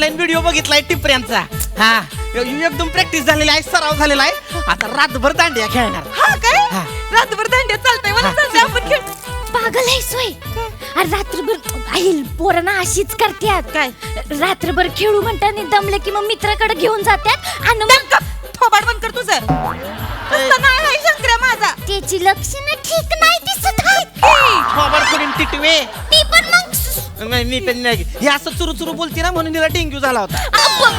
Online video बघितलाय टिपऱ्यांचा. हा एकदम प्रॅक्टिस झालेली आहे, सराव झालेला आहे. आता रातभर दांडिया खेळणार. हा काय रातभर दांड्या चालतंय मला चालतंय आपण खेळ. पागल आहे सोय. अरे रात्रभर आई पोरांना अशीच करतात. काय रात्रभर खेळू म्हणताना दमले की मग मित्राकडे घेऊन जातात आणि मग थोबाड बंद कर तुझं. तसं नाही आहे शंकर्या माझा. त्याची लक्षणं ठीक नाही दिसत आहेत. खबर करून टिटवे ती पण मग नाही नीट नाही. हे असं चुरू चुरू बोलती ना म्हणून तिला डेंग्यू झाला होता. मग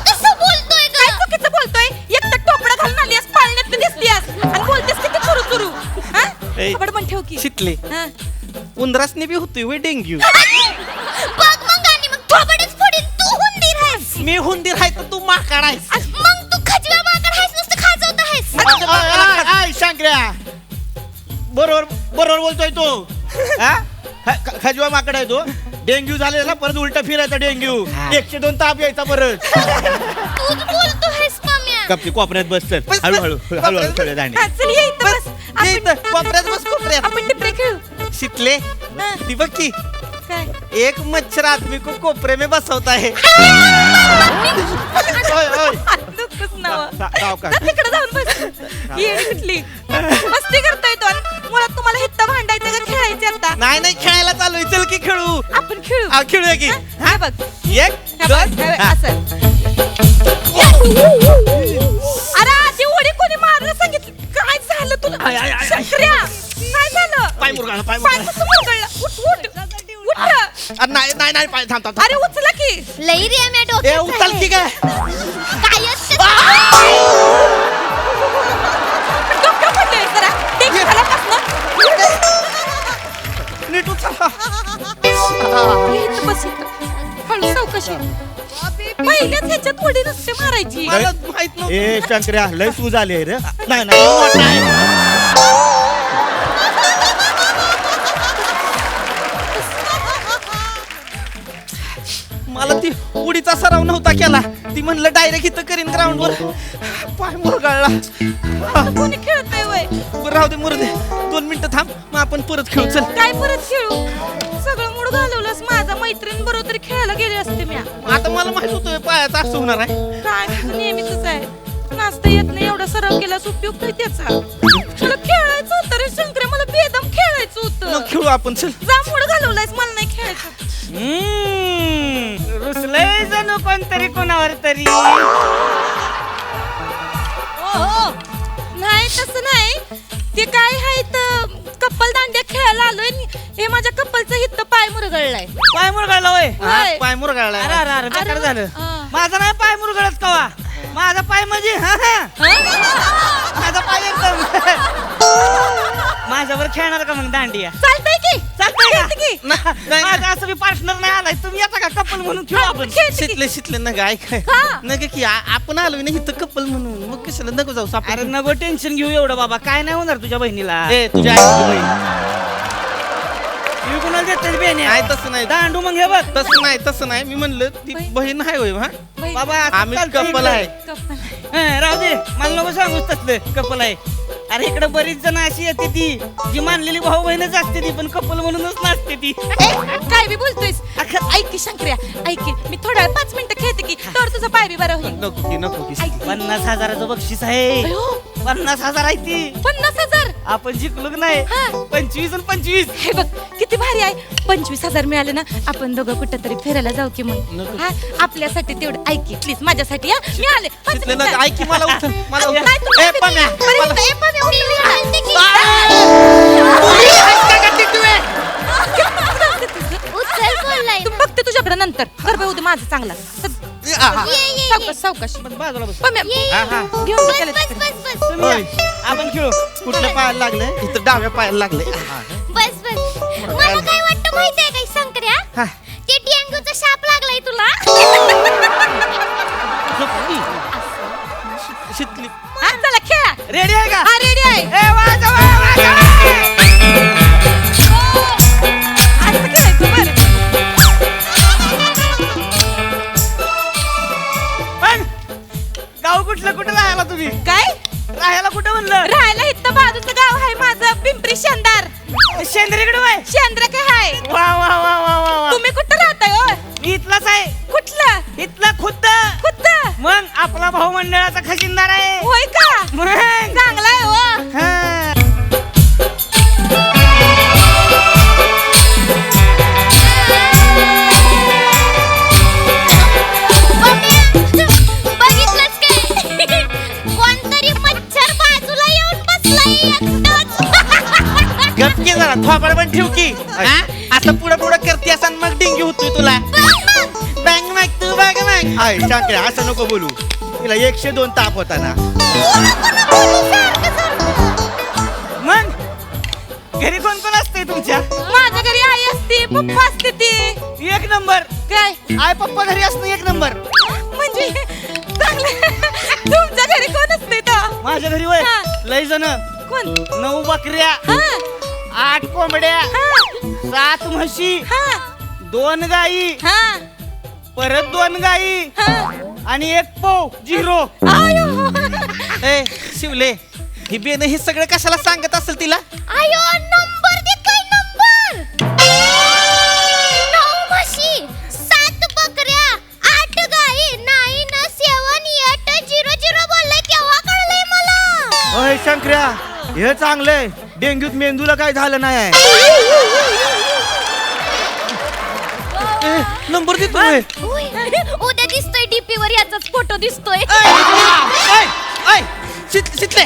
कसं बोलतोय काय चुकीचं बोलतोय. एक तर टोपडा घालून आलीस पाळण्यात दिसतीस आणि बोलतेस किती चुरू चुरू. हा ए, थोबाड बंद ठेव की. शिकले हा. उंदरासने बी होतोय वे डेंग्यू. बघ मग आणि मग थोबडच फोडीन. तू हुंदीर आहेस. मी हुंदीर आहे तर तू माकड आहेस. मग तू खजव्या माकड आहेस नुसतं खाजवत आहेस. शंकर्या बरोबर बरोबर बोलतोय तो. खजवा माकड आहे तो. डेंग्यू झालेला परत उलटा फिरायचा डेंग्यू. 102 ताप यायचा परत. तूच बोलतो आहेस मम्या. कपची कोपऱ्यात बस चल. बस, हळूहळू बस. हळूहळू सगळे दांडे. हा, चल ये इथं बस. ये इथं, कोपऱ्यात बस कोपऱ्यात. आपण टिपरे खेळू. शिकले हा. ती बघ की काय एक मच्छर आदमी को कोपरे में बसवता है. ओय, ओय. दुःखच नाव. सावकाश. तिकडे जाऊन बस. येडी कुठली मस्ती करतोय तो. आणि मुळात तुम्हाला हित्त भांडायचं का खेळायचं आता. नाही नाही खेळायला चालू चल की खेळू. आपण खेळू. खेळूया की. हा बघ. एक हा दोन बघ, हा. असं. अरे आधी उडी कोणी मारलं सांगितलं. काय झालं तुला आय, आय, आय. शंकर्या काय झालं. पाय मुरगाळा पाय पाय मुरगाळा. कसं मुरगळलं. उठ उठ ना. नाही नाही नाही पाय थांब थांब. अरे उचला की. लई रे मी ए डोक्यात उचल की काय. काय असतं. डोकं पडलंय जरा. ते घालापासनं. नीट उचल. इथं बस इथं. हळू सावकाशी. पहिल्याच ह्याच्यात उडी नसते मारायची. मला माहित नव्हतं. ए शंकर्या लय सूज आली रे. नाही नाही. मला ती उडीचा सराव नव्हता केला. ती म्हणलं डायरेक्ट इथं करीन ग्राउंड वर. पाय मुरगाळला. कोणी खेळतंय वय. बरं राहू दे मुरदे. 2 मिनिटं थांब मग आपण परत खेळू चल. काय परत खेळू. सगळं मूड घालवलंस माझा. मैत्रीण बरोबर तरी खेळायला गेले असते मी. आता मला माहित होतं पायाचं असं होणार आहे. काय नेहमीच आहे. नाचता येत नाही एवढा सराव केलास उपयोग काय त्याचा. तुला खेळायचं होतं रे शंकरे. मला बेदम खेळायचं होतं. मग खेळू आपण चल. जा मूड घालवलायस मला नाही खेळायचं. रुसलंय जणू कोणतरी कोणावर तरी. नाही तसं नाही. ते काय आहे तर कप्पल दांड्या खेळायला आलोय. हे माझ्या कप्पलचं हित्त पाय मुरगळलाय. पाय मुरगाळला वय. हा, होय. पाय मुरगाळला. अरे अरे अरे बेकार झालं. हा. माझा नाही पाय मुरगळत कवा. माझा पाय म्हणजे माझा पाय एकदम. माझ्यावर खेळणार का मग दांडिया. चालतंय की. चालतंय का? खेळते की. नाही माझा असं मी पार्टनर नाही आलाय. तुम्ही येता का कपल म्हणून खेळू आपण. खेळते की. शिकले शिकले नग ऐकाय का? नग की आपण आलोय ना इथं कपल म्हणून. मग कशाला नको जाऊ साप. अरे नको टेन्शन घेऊ एवढं बाबा. काय नाही होणार तुझ्या बहिणीला. ए तुझ्या आईची बहीण. मी कुणाला देते बेने. नाही तसं नाही. दांडू मग हे बघ. तसं नाही. मी म्हणलं ती बहीण आहे होय. हा बाई, बाबा आम्ही चालतंय कपल आहे. कप्पल. राहू दे. मला नको सांगूच तसलं कपल आहे. अरे इकडे बरीच जण अशी येते ती जी मानलेली भाऊ बहीणच असते ती पण कपल म्हणूनच नसते ती. ए, काय बी बोलतोयस. ऐक की शंकर्या ऐक की. मी थोड्या वेळ 5 मिनिटं खेळते की तर तुझा पाय बी बरा होईल. नको की. ऐक की. 50,000चं बक्षीस आहे. अयो, 50,000 आहे ती. 50,000. आपण जिंकलो की नाही. हा. 25 आणि 25. हे बघ किती भारी आहे. 25,000 मिळाले ना. आपण दोघं कुठं तरी फिरायला जाऊ की मग. नको. हा आपल्यासाठी तेवढं ऐक की प्लीज. माझ्यासाठी हा. मी आले 5 तिथले मिनिटं. नग ऐक की मला उचल. मला उचल. नाही, तुला ए किती- पम्या, बरं, मला- ए, पम्या, उचल की. उचल बोललाय तू बघते तुझ्याकडे नंतर. कर बाई उद्या माझं चांगला. सावकाश सावकाश. बाजूला बस. पम्या, हा, हा. घेऊन बस गेले बस तिकडे. बस बस तुम्ही या. आपण खेळू. कुठल्या पायाला लागलंय. इथं डाव्या पायाला लागले. बस बस. मला काय वाटतं माहितीये काय शंकर्या. हा. ते डेंग्यूचा शाप लागलाय तुला. शिकली. हा, चला खेळा. रेडी आहे का. हा रेडी आहे. ए वाजव वाजव. असं खेळायचं बरं. पण गाव कुठलं राहायला तुम्ही. काय राहायला कुठं म्हणलं. राहायला इथं बाजूचं गाव आहे माझं पिंपरी शेंदार. शेंद्रीकडे बाय. शेंद्र काय आहे. वा वा वा वा वा वा. तुम्ही कुठं राहताय हो. मी इथलाच आहे. कुठं भाऊ मंडळाचा खजिनदार आहे. होय का? मग. चांगला आहे हो. हा. बघितलंच काय? कोणतरी मच्छर बाजूला येऊन बसलाय एकटाच. गपकी जरा थोपाड पण ठेव की हा? असं पुढे पुढे करते असं मग डेंग्यू होतोय तुला. बँग मग तू बघ मग. आय शांकऱ्या असं नको बोलू. तिला 102 ताप होता ना. मग घरी कोण कोण असते तुमच्या? माझ्या घरी आई असते, पप्पा असते ती. एक नंबर. काय आय पप्पा घरी असणं एक नंबर. म्हणजे चांगलं. तुमच्या घरी कोण असते तर? माझ्या घरी वय हा. लय जण. कोण? 9 बकऱ्या, हा 8 कोंबड्या, हा 7 म्हशी, हा 2 गाई, हा परत 2 गाई हा. आणि 1 पो 0. आयो. ए शिवले ही बेन हे सगळं कशाला सांगत असेल तिला. आयो नंबर दे काय नंबर. 9 म्हशी, 7 बकऱ्या, 8 गाई, 977800 बोललाय केव्हा कळलंय मला. अय शंकर्या हे चांगलंय. डेंग्यूत मेंदूला काय झालं नाही. ए, नंबर देतो होय. उद्या दिसतोय डीपी वर याचाच फोटो दिसतोय. शितले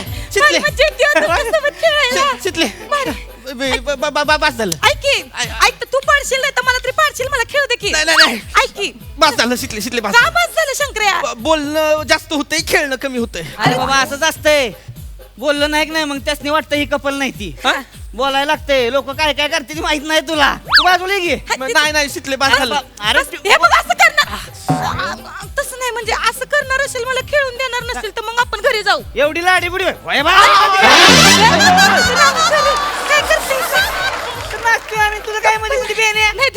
मज्जा येते हो तुमच्यासोबत खेळायला. शितले बस झालं. ऐक की, ऐक तर तू पाडशील नाही तर मला तरी पाडशील. मला खेळू दे की. नाही नाही नाही ऐक की, बस झालं शितले बस का बस झालं शंकर्या? बोलणं जास्त होतंय खेळणं कमी होतंय. अरे बाबा असंच असतंय. बोललं नाही की नाही मग त्यासनी वाटतं ही कपल नाही ती. हा? बोलायला लागते. लोक काय काय करते ती माहित नाही तुला. तू बाजूला ये की. नाही शितले बस झालं. अरे हे बघ असं करणार. तसं नाही म्हणजे असं करणार असेल मला खेळून देणार नसेल तर मग आपण घरी जाऊ. एवढी लाडी बुडी काय करतेस? नाचते आम्ही. तुझं काय मध्ये बेने नाही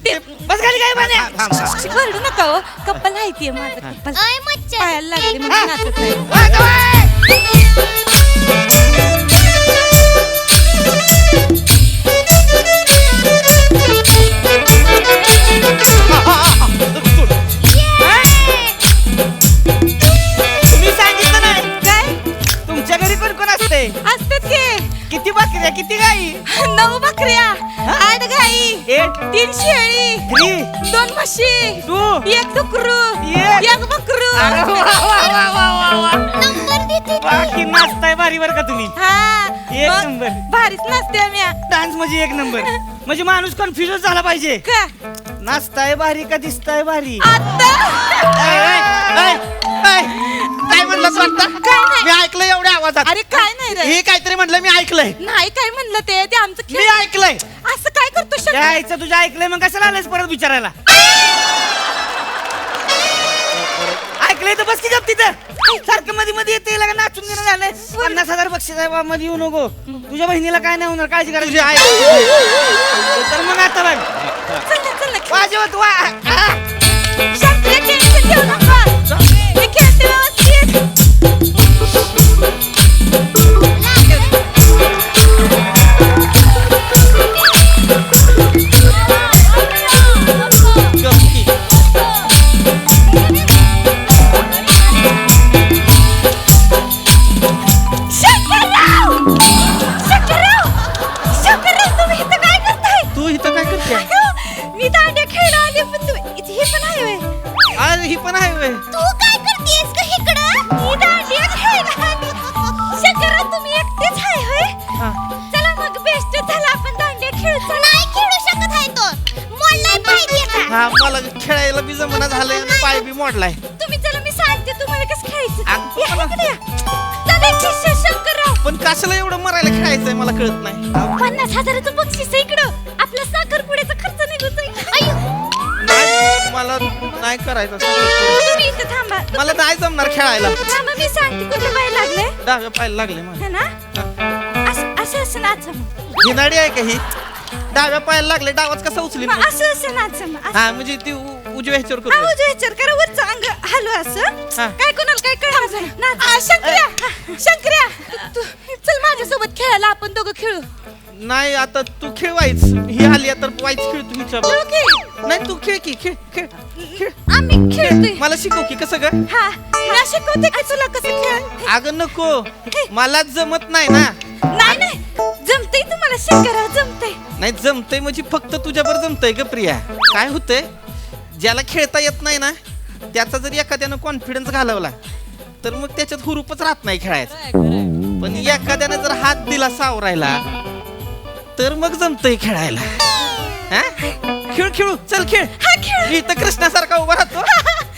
ते बस खाली काय बाने. वरडू नका हो. कप्पल आहे ती माझं कप्पल. अय मच्छर. पायाला लागली म्हणून नाचत नाही. तुम्ही सांगितलं नाही काय तुमच्या घरी कोण कोण असते? असतात की किती बकऱ्या किती गाई? 9 बकऱ्या, 8 गाई, 3 शेळी, 2 म्हशी, 1 डुकरू, 1 बकरू. नंबर देते. बाकी नाचताय भारी बर का तुम्ही. हा एक मग नंबर. भारीच नाचते आम्ही. डान्स म्हणजे एक नंबर. म्हणजे माणूस कन्फ्युज झाला पाहिजे. का नाचताय भारी का दिसताय भारी? आता काय म्हणलं वाटतं? काय नाही. मी ऐकलं एवढ्या आवाजात. अरे काय नाही रे. हे काहीतरी म्हणलं मी ऐकलंय. नाही काय म्हणलं ते आमचं मी खेळ. ऐकलंय. असं काय करतो शंकर? यायचं तुझ्या ऐकलंय मग कशाला आलंयस परत विचारायला? ऐकलंय तर बस की गप तिथं. सारखं मध्ये मध्ये येते लगा नाचून देणं झालंय. 50,000 बक्षीस आहे बा. मध्ये येऊ नको. तुझ्या बहिणीला काय नाही होणार. काळजी तुझी करायची. आई तर मग आता बघ चल ना, वाजवत वा. शंकर्या टेन्शन घेऊ नका. मी खेळते व्यवस्थित. गपकी. शंकरराव! शंकरराव! शंकरराव, तुम्ही इथं काय करताय? तू इथं काय करते? मी दांड्या खेळायला आले पण हे पण आहे व्हय? अरे ही पण आहे व्हय. तू काय करतेस का इकडं? मी दांड्या खेळायला आले. शंकरराव, तुम्ही एकटेच आहे होय? हा. चला मग बेस्ट झाला आपण दांड्या खेळू. चला. नाही खेळू शकत आहे तो. मोडलाय पाहिजे का? हा मला खेळायला बी जमना झालंय आणि पाय बी मोडलाय. तुम्ही चला मी सांगते तुम्हाला कसं खेळायचं. अगं, या इकडे या. चला की शंकरराव. पण कशाला एवढं मरायला खेळायचंय मला कळत नाही. 50,000चं बक्षीस आहे इकडं. आपला साखरपुड्याचा खर्च निघतोय. नाही, मला नाही करायचं असं. तुम्ही इथं थांबा. मला नाही जमणार खेळायला. थांबा मी सांगते कुठलं बाय लागले डाव्या पायाला लागले मला. है ना? असं नाच मग. हिनाडी आहे का ही? डाव्या पायाला लागले. डावाच कसा उचली मग असं नाच मग. हा म्हणजे ती उजव्या ह्याच्यावर करू. आवाज विचार करा वरचं अंग हलू असं. हा. काय कोणाला काय कळलं नाच. शंकर्या चल माझ्यासोबत खेळायला आपण दोघं खेळू. नाही आता तू खेळ वाईच. ही आली तर वाईच खेळ तू हिच्या. खेळू की? नाही तू खेळ की खेळ खेळ खेळ. आम्ही खेळतोय मला शिकव की कसं ग हा मी शिकवते की तुला कसं खेळ अगं नको मला जमत नाही ना नाही नाही जमतंय तुम्हाला शंकरराव जमतंय नाही जमतंय म्हणजे फक्त तुझ्यावर जमतंय ग प्रिया काय होतंय ज्याला खेळता येत नाही ना त्याचा जर एखाद्यानं कॉन्फिडन्स घालवला तर मग त्याच्यात हुरूपच राहत नाही खेळायचं पण एखाद्याने जर हात दिला सावरायला तर मग जमतंय खेळायला हा? खेळ खेळू चल खेळ हा खेळ मी तर कृष्णासारखा उभा राहतो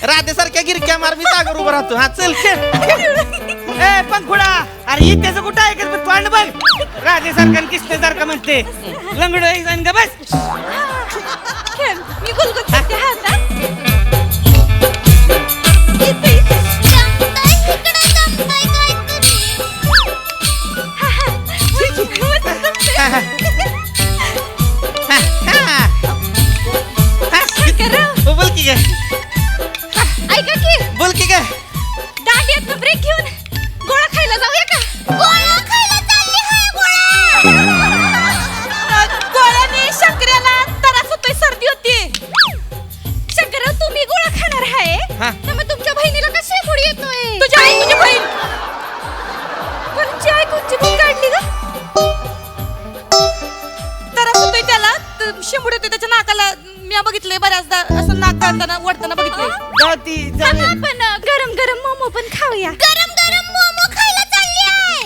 राधेसारख्या गिरक्या मार मी जागर उभा राहतो हा चल खेळ ए पंखुडा अरे ही त्याचं कुठं आहे का तोंड बघ राधेसारखं किस्तेसारखं म्हणते लंगड ग बस खेळ मी गुलगुल करते हातात बोल की काय ऐका की बोल की काय दांडियात ब्रेक घेऊन गोळा खायला जाऊया का गोळा खायला चालली आहे गोळ्याने शंकराला त्रास होतोय सर्दी होती शंकरराव तुम्ही गोळा खाणार आहे हा. त्यामुळे तुमच्या बहिणीला का शेंबूड येतोय तुझी आई तुझी बहीण कोणची आई कोणची बहीण काढली ग त्रास होतोय त्याला शेंबूड येतोय त्याच्या नाकाला मी बघितलंय बऱ्याचदा असं नाक काढताना वडताना बघितलंय जाती आपण गरम गरम मोमो पण खाऊया गरम गरम मोमो खायला चालली आहे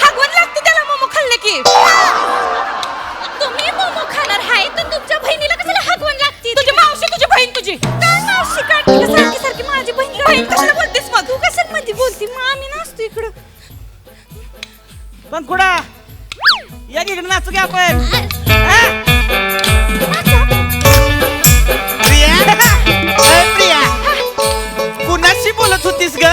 हागवण लागते त्याला मोमो खाल्ले की तुम्ही मोमो खाणार आहे तर तुमच्या बहिणीला कशाला हागवण लागते तुझी मावशी तुझी बहीण तुझी काय मावशी काढली सारखी सारखी माझी बहीण कशाला बोलतेस मग तू कशाला मध्ये बोलते मग आम्ही नसतो इकडं पंखुडा या की इकडे नाचू की आपण हा? प्रिया कुणाशी बोलत होतीस ग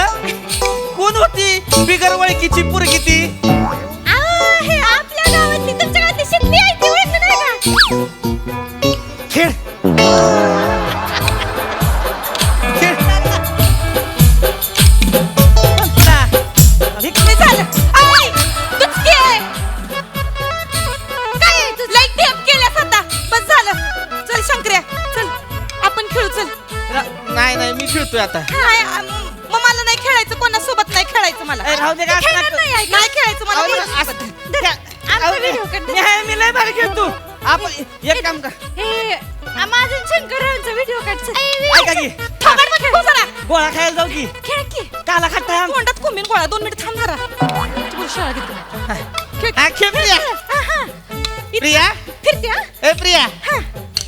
कोण होती बिगर ओळखीची पोरगी ती हे आपल्या गावातली तुमच्या गावातली शिकली आहे ती ओळखलं नाही का खेळ खेळ हे झालं आई तूच की आहे काय आहे तुझं लाईक डेप केल्यास आता बस झालं चल शंकर्या चल आपण खेळू चल नाही नाही मी खेळतोय आता हाय मग मला नाही खेळायचं कोणासोबत नाही खेळायचं मला ए, राहू दे का? खेळणार नाही खेळायचं मला अहो, कोणासोबत. असं- धर, आमचा व्हिडिओ काढ. मी लय भारी खेळतो आपण एक काम कर हे माझं शंकररावांचा व्हिडिओ काढ चल. ऐका की थोबाड मध्ये घुस जरा. गोळा खायला जाऊ की खेळ की काला खट्टा आम तोंडात कोंबीन गोळा 2 मिनिट थांब जरा तुला शाळा घेते खेळ हा, खेळ प्रिया. हा, हा. प्रिया फिरते हा ए प्रिया हा.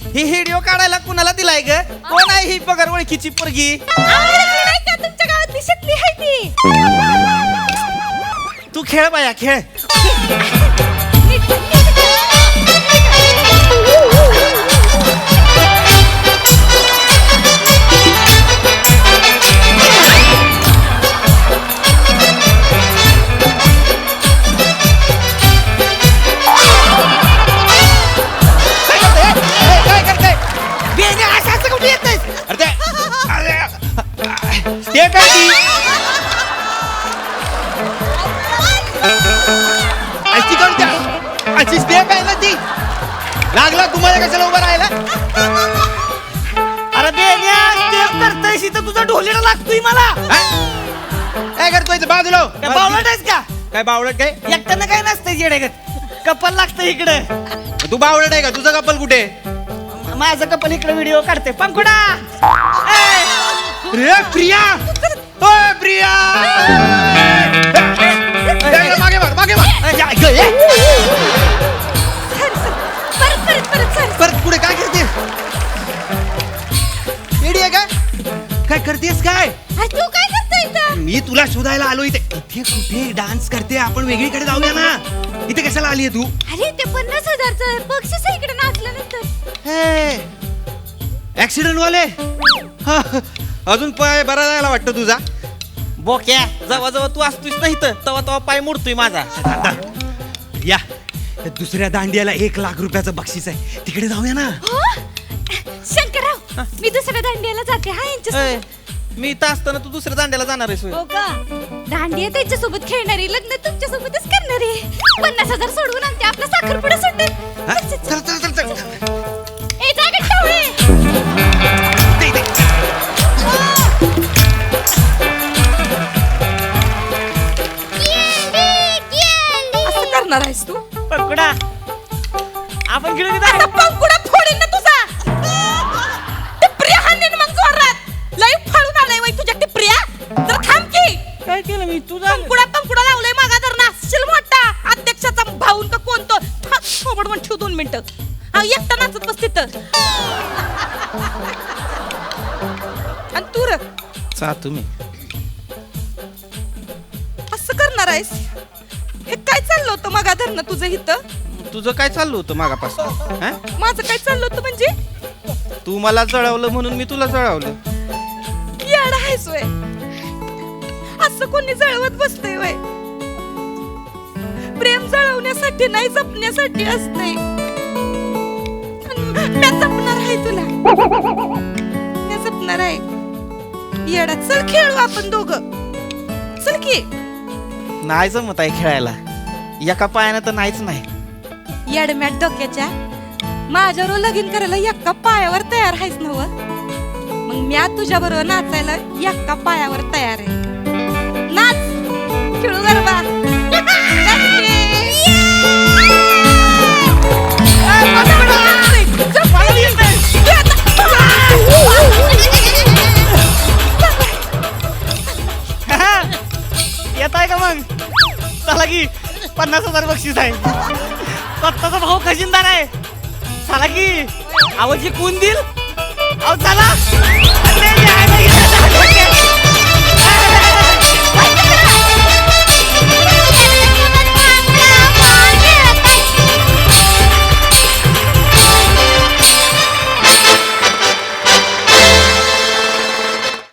ही व्हिडिओ काढायला कुणाला दिलाय ग कोण आहे ही बगर ओळखीची पोरगी आम्हाला नाही का तुमच्या गावात दिसतली आहे ती तू खेळ बाया खेळ काय करते बेने असं असं कुठे येत नाहीस? अरे ते काय ती अशी कोणत्या अशी स्टेप आहे ना ती लागला तुम्हाला कशाला उभा राहायला अरे बेन्या ते करतोयस इथं तुझा ढोलीला लागतोय मला हा? काय करतोय बाजूला काय बावळट आहेस का काय बावळट काय एकट्यानं काय नसतं जेडेगत कपल लागतं इकडं तू बावळट आहे का तुझा कपल कुठे माझं कपल इकडे व्हिडिओ काढते पंखुडा रे प्रिया ओय प्रिया मागे मार मागे मार या, इकडे ये. परत पुढे काय करते येडी आहे का काय करतेस काय तू काय करतोय इथं मी तुला शोधायला आलो इथे इथे कुठे डान्स करते आपण वेगळीकडे जाऊया ना इथे कशाला आलीये तू अरे ते 50,000चं बक्षीस आहे इकडे नाचल्यानंतर ऍक्सिडेंट वाले हा, अजून पाय बरा जायला वाटतं तुझा बोक्या जवळ जवळ तू असतोस ना इथं तवा तवा पाय मोडतोय माझा या त्या दुसऱ्या दांडियाला 1 लाख रुपयाचं बक्षीस आहे तिकडे जाऊया ना हो शंकरराव मी दुसऱ्या दांडियाला जाते हा यांच्या ए, मी इथं असताना तू दुसऱ्या दांड्याला जाणार आहेस होय? हो का दांडिया त्यांच्यासोबत खेळणारी लग्न तुमच्यासोबतच करणारी 50,000 सोडवून आणते आपला साखरपुडा सुटेल हा? चल चल चल चल ए जागा ठेवळे दे, दे. करणार आहेस तू पंकुडा आपण खेळू की आता नाही? पंकुडा फोडीन ना तुझा टिपऱ्या हाणीन मग जोरात लय फाळून आलाय वय तुझ्या टिपऱ्या तर थांब की काय केलं मी तुझा पंकुडा लावलाय मागा धर नाचशील मोठा अध्यक्षाचा भाऊन का कोणतो सोबड म्हणून ठेव 2 मिनिटं हा एकटा नाचत बस तिथं आणि तू रे चा तुम्ही असं करणार आहेस हे काय चाललं होतं मागा धरणं तुझं इथं तुझं काय चाललं होतं मागापासून हा? माझं काय चाललं होतं म्हणजे तू मला जळवलं म्हणून मी तुला जळवलं. येडा आहेस वय असं कोणी जळवत बसतंय वय प्रेम जळवण्यासाठी नाही जपण्यासाठी असतंय मी जपणार आहे तुला मी जपणार आहे येडा चल खेळू आपण दोघं चल की नाही जमत आहे खेळायला एका पायानं तर नाहीच नाही. येडम्याट डोक्याच्या माझ्यावर लगीन करायला एका पायावर तयार आहेस नव मग मी तुझ्या बरोबर नाचायला एका पायावर तयार आहे नाच खेळू गरबा येत आहे का मग चला की 50,000 बक्षीस आहे स्वतःचा भाऊ खजिनदार आहे चला की आवाज कोण देईल अहो चला